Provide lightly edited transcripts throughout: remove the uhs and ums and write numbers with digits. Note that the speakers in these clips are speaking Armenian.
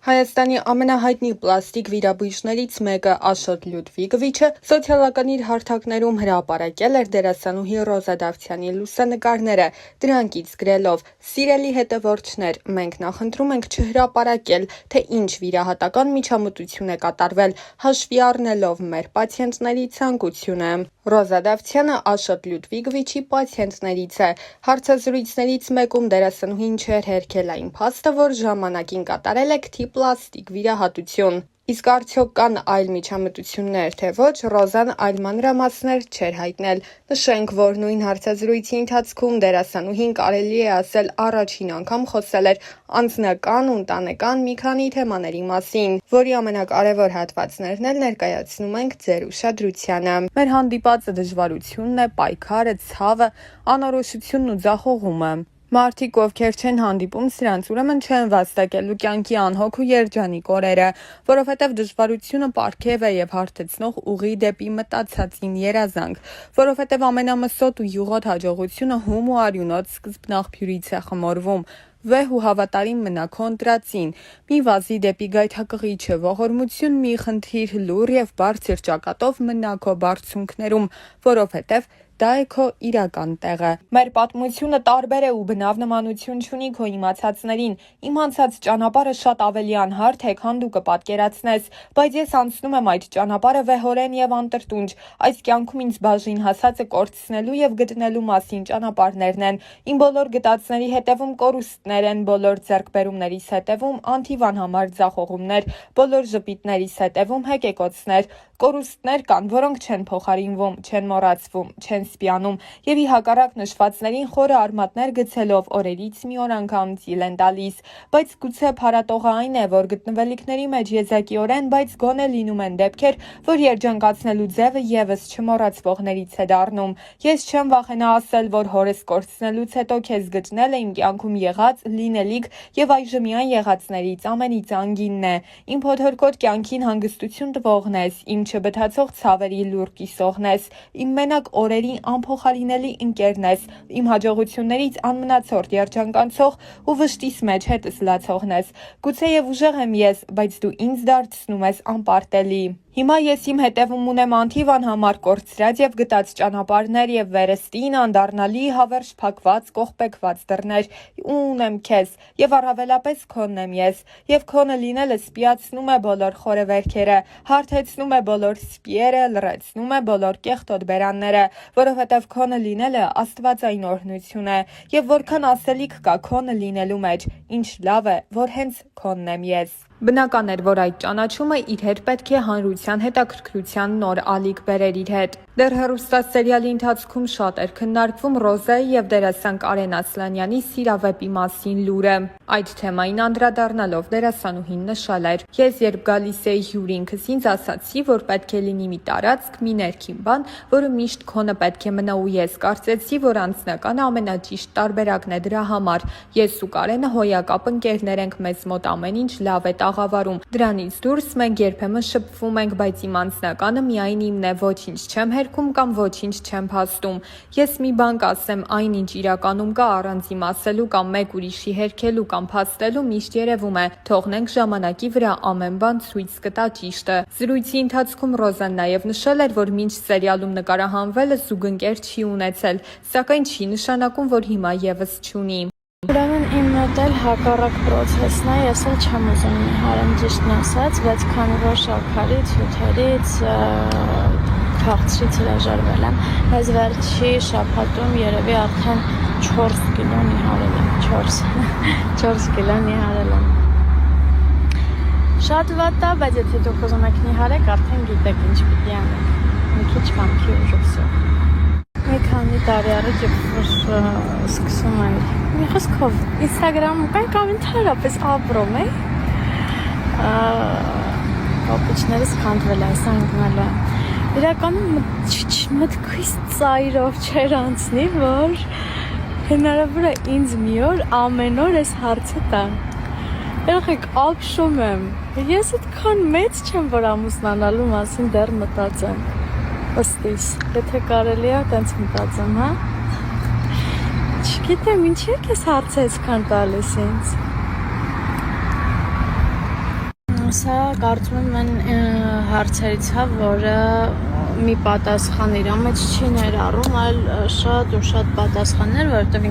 Հայաստանի ամենահայտնի պլաստիկ վիրաբույժներից մեկը Աշոտ Լյուդվիգովիչը սոցիալական իր հարթակներում հրապարակել էր դերասանուհի Ռոզա Դավթյանի լուսանկարները, դրանքից գրելով. «Սիրելի հետևորդներ, մենք նախընտրում ենք չհրապարակել, թե ինչ վիրահատական միջամտություն է կատարվել, հաշվի առնելով մեր պացիենտների ցանկությունը»։ Ռոզա Դավթյանը Աշոտ Լյուդվիգովիչի պացիենտներից է։ Հարցազրույցներից մեկում դերասանուհին չէր հերքել այն փաստը, որ ժամանակին կատարել է քթի պլաստիկ վիրահատություն։ Իսկ արդյոք կան այլ միջամտություններ, թե ոչ, Ռոզան այլ մանրամասներ չէր հայտնել։ Նշենք, որ նույն հարցազրույցի ընթացքում դերասանուհին կարելի է ասել առաջին անգամ խոսել էր անձնական ու ընտանեկան մի քանի թեմաների մասին, որի ամենակարևոր հատվածներն էլ ներկայացնում ենք ձեր ուշադրությանը։ Մեր հանդիպածը դժվարությունն է, պայքարը, ցավը, անորոշությունն ու ձախողումը։ Մարդիկ, ովքեր չեն հանդիպում սրանց, ուրեմն չեն վաստակելու կյանքի անհոգ ու երջանիկ օրերը, որովհետև դժվարությունը պարգև է եւ հարթեցնող ուղի դեպի մտածածին երազանք, որովհետև ամենամսոտ ու յուղոտ հաջողությունը հում ու արյունոտ սկզբնաղբյուրից է խմորվում։ Վեհ ու հավատարիմ մնա քո ընտրածին, մի վազի դեպի գայթակղիչը, ողորմություն մի խնդիր, լուռ եւ բարձր ճակատով մնա քո բարձունքներում, որովհետև դա է քո իրական տեղը։ Մեր պատմությունը տարբեր է ու բնավ նմանություն չունի քո իմացածներին։ Իմ անցած ճանապարհը շատ ավելի անհարթ է, քան դու կպատկերացնես, բայց ես անցնում եմ այդ ճանապարհը վեհորեն եւ անտրտունջ։ Այս կյանքում ինձ բաժին հասածը կորցնելու եւ գտնելու մասին ճանապարհներն են։ Իմ բոլոր գտածների հետևում կորուստներ են, բոլոր ձեռքբերումներիս հետևում անթիվ անհամար ձախողումներ, բոլոր ժպիտներիս հետևում հեկեկոցներ։ Կորուստներ կան, որոնք չեն փոխարինվում, չեն մոռացվում, չեն սպիանում եւ ի հակառակ նշվածներին խորը արմատներ գցելով օրերից մի օր անգամ ծիլ են տալիս, բայց գուցե փառատողը այն է, որ գտնվելիքների մեջ եզակիորեն, բայց գոնե լինում են դեպքեր, որ երջանկացնելու ձևը եւս չմոռացվողներից է դառնում։ Ես չեմ վախենա ասել, որ հորս կորցնելուց հետո քեզ գտնել է իմ կյանքում եղած, լինելիք եւ այժմյան եղածներից ամենից անգինն է։ Իմ փոթորկոտ կյանքին հանգստություն տվողն ես, իմ չբթացող ցավերի լուր կիսողն ես, իմ մենակ օրերի անփոխարինելի ընկերն ես, իմ հաջողություններից անմնացորդ երջանկանցող ու վշտիս մեջ հետս լացողն ես։ Գուցեև ուժեղ եմ ես, բայց դու ինձ դարձնում ես անպարտելի։ Հիմա ես իմ հետևում ունեմ անթիվ անհամար կորցրած եւ գտած ճանապարհներ եւ վերստին անդառնալի հավերժ փակված կողպեկված դռներ ու ունեմ քեզ եւ առավելապես քոնն եմ ես եւ քոնը լինելը սպիացնում է բոլոր խորը վերքերը, հարթեցնում է բոլոր սպիերը, լրացնում է բոլոր կեղտոտ բերանները, որովհետեւ քոնը լինելը աստվածային օրհնություն է եւ որքան ասելիք կա քոնը լինելու մեջ, ինչ լավ է, որ հենց քոնն եմ ես։ Բնական էր, որ այդ ճանաչումը իր հետ պետք է հանրության հետաքրքրության նոր ալիք բերեր իր հետ։ Դեռ հեռուստասերիալի ընթացքում շատ էր քննարկվում Ռոզայի եւ դերասան Կարեն Ասլանյանի սիրավեպի մասին լուրը։ Այդ թեմային անդրադառնալով դերասանուհին նշել էր. «Ես երբ գալիս էի հյուր ինքս ինձ ասացի, որ պետք է լինի մի տարածք, մի ներքին բան, որը միշտ քոնը պետք է մնա ու ես կարծեցի, որ անձնականը ամենաճիշտ տարբերակն է դրա համար։ Ես ու Կարենը հոյակապ ընկերներ ենք, մեզ մոտ ամեն ինչ լավ է աղավարում։ Դրանից դուրս մենք երբեմն շփվում ենք, բայց իմ անձնականը միայն իմն է, ոչինչ չեմ հերքում կամ ոչինչ չեմ փաստում։ Ես մի բան կասեմ, այնինչ իրականում կա առանց իմ ասելու կամ մեկ ուրիշի հերքելու կամ փաստելու միշտ երևում է։ Թողնենք ժամանակի վրա ամեն բան ցույց կտա ճիշտը»։ Զրույցի ընթացքում Ռոզան նաև նշել էր, որ մինչ սերիալում նկարահանվելը զուգընկեր չի ունեցել, սակայն չի նշանակում, որ հիմա եւս չունի։ Ուրեմն իմ մոտ էլ հակառակ պրոցեսն է, ես էլ չեմ ուզում նիհարեմ ճիշտն ասած, բայց քանի որ շաքարից, հյութերից, քաղցրից հրաժարվել եմ, այս վերջի շաբաթում երևի արդեն 4 կիլո նիհարել եմ, 4 կիլո նիհարել եմ։ Շատ վատ է, բայց եթե դուք ուզում եք նիհարեք, արդեն գիտեք ինչ պիտի անեք, մի քիչ վամքի ուժով։ Մի քանի տարի առաջ սկսում եմ մի խոսքով Instagram-ում կամ ընդհանրապես ապրում էի, կապիչներս քանդվել է, այս անգնել է։ Իրականում մտքից ծայրով չեր անցնի, որ հնարավոր է ինձ մի օր ամեն օր այս հարցը տան։ Երեխեք, ապշում եմ, ես այդքան մեծ չեմ, որ ամուսնանալու մասին դեռ մտածեմ։ Ըստիս, եթե կարելի է, տենց մտածեմ, հա։ Չգիտեմ, ինչի եք ես հարցը այսքան տալիս ինձ։ Սա կարծում եմ հարցերից է, որը մի պատասխան իր մեջ չի ներառում, այլ շատ ու շատ պատասխաններ, որովհետև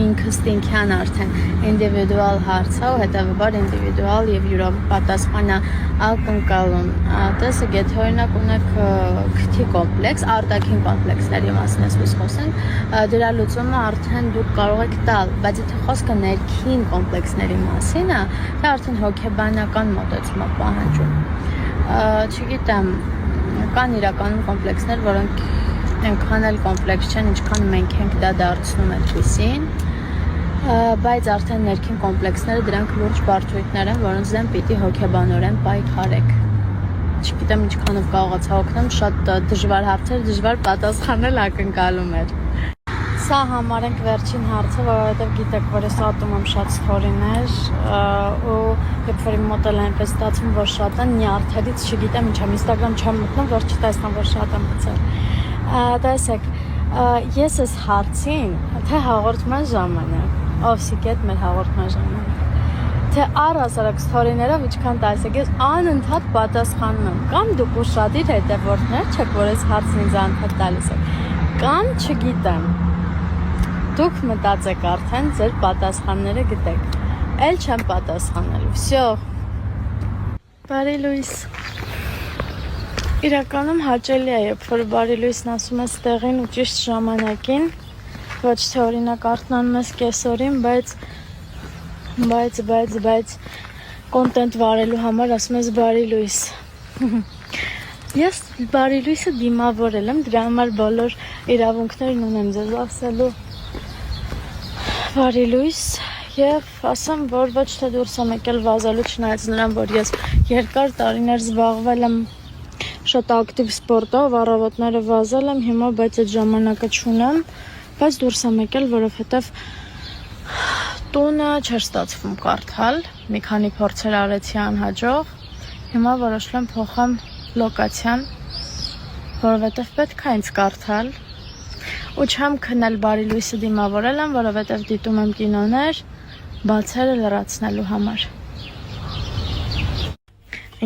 ինքնստինքյան արդեն ինդիվիդուալ հարց է ու հետևաբար ինդիվիդուալ եւ յուրով պատասխանա ակնկալում։ Տեսեք, եթե օրինակ ունեք քթի կոմպլեքս, արտաքին կոմպլեքսների մասին ես խոսենք, դրա լուծումը արդեն դուք կարող եք տալ, բայց եթե խոսքը ներքին կոմպլեքսների մասին է, դա արդեն հոգեբանական մոտեցում է պահանջում։ Չգիտեմ, կան իրականում կոմպլեքսներ, որոնք այնքան էլ կոմպլեքս չեն, ինչքան մենք ենք դա դարձնում այդպիսին, բայց արդեն ներքին կոմպլեքսները դրանք լուրջ բարդություններ են, որոնց դեմ պիտի հոգեբանորեն պայքարեք։ Չգիտեմ ինչքանով կարողացա օգնեմ, շատ դժվար հարցեր, դժվար պատասխանել ակնկալում էր։ Սա համարենք վերջին հարցը, որովհետև գիտեք, որ ես ատում եմ շատ ստորիներ ու երբ որ իմ մոտ էլ այնպես ստացվում, որ շատ են, նյարդերից չգիտեմ ինչ եմ, Instagram չեմ մտնում, որ չտեսնեմ, որ շատ եմ գցել։ Տեսեք, ես այս հարցին, թե հաղորդման ժամանակ, Ovsy.at մեր հաղորդման ժամանակ, թե առհասարակ ստորիներով ինչքան տալիս եք, ես անընդհատ պատասխանում եմ, կամ դուք ուշադիր հետևորդներ չեք, որ այս հարցն ինձ անընդհատ տալիս եք, կամ չգիտեմ, դուք մտածեք արդեն ձեր պատասխանները գտեք, էլ չեմ պատասխանելու, վсё, բարի լույս, իրականում հաճելի է, երբ որ բարի լույսն ասում ես տեղին ու ճիշտ ժամանակին, ոչ թե օրինակ արթնանում ես կեսօրին, բայց կոնտենտ վարելու համար ասում ես բարի լույս, ես բարի լույսը դիմավորել եմ, դրա համար բոլոր իրավունքներն ունեմ ձեզ ասելու բարի լույս եւ ասեմ, որ ոչ թե դուրս եմ եկել վազելու, չնայած նրան, որ ես երկար տարիներ զբաղվել եմ շատ ակտիվ սպորտով, առավոտները վազել եմ, հիմա բայց այդ ժամանակը չունեմ, բայց դուրս եմ եկել, որովհետեւ տունը չէր ստացվում կարդալ, մի քանի փորձեր արեցի անհաջող, հիմա որոշել եմ փոխեմ լոկացիան, որովհետեւ պետք է ինձ կարդալ ու չեմ քնել բարի լույսը դիմավորել եմ, որովհետև դիտում եմ կինոներ բացերը լրացնելու համար։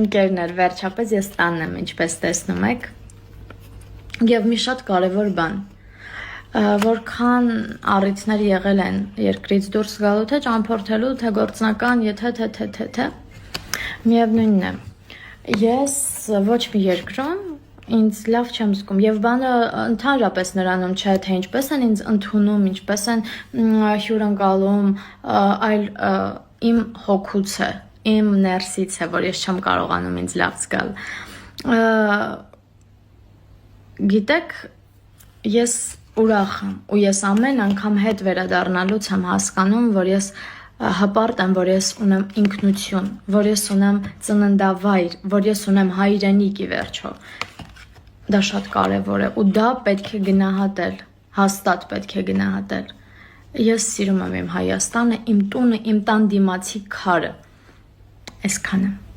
Ընկերներ, վերջապես ես տանն եմ, ինչպես տեսնում եք, եւ մի շատ կարևոր բան, որքան առիթներ եղել են երկրից դուրս գալու, թե ճամփորդելու, թե գործնական, եթե միևնույնն է, ես ոչ մի երկրում ինձ լավ չեմ զգում եւ բանը ընդհանրապես նրանում չէ թե ինչպես են ինձ ընդունում, ինչպես են հյուրընկալում, այլ իմ հոգուց է, իմ ներսից է, որ ես չեմ կարողանում ինձ լավ զգալ։ Գիտեք, ես ուրախ եմ ու ես ամեն անգամ հետ վերադառնալուց եմ հասկանում, որ ես հպարտ եմ, որ ես ունեմ ինքնություն, որ ես ունեմ ծննդավայր, որ ես ունեմ հայրենիք ի վերջո։ Դա շատ կարևոր է ու դա պետք է գնահատել, հաստատ պետք է գնահատել։ Ես սիրում եմ իմ Հայաստանը, իմ տունը, իմ տան դիմացի քարը։ Այսքանը։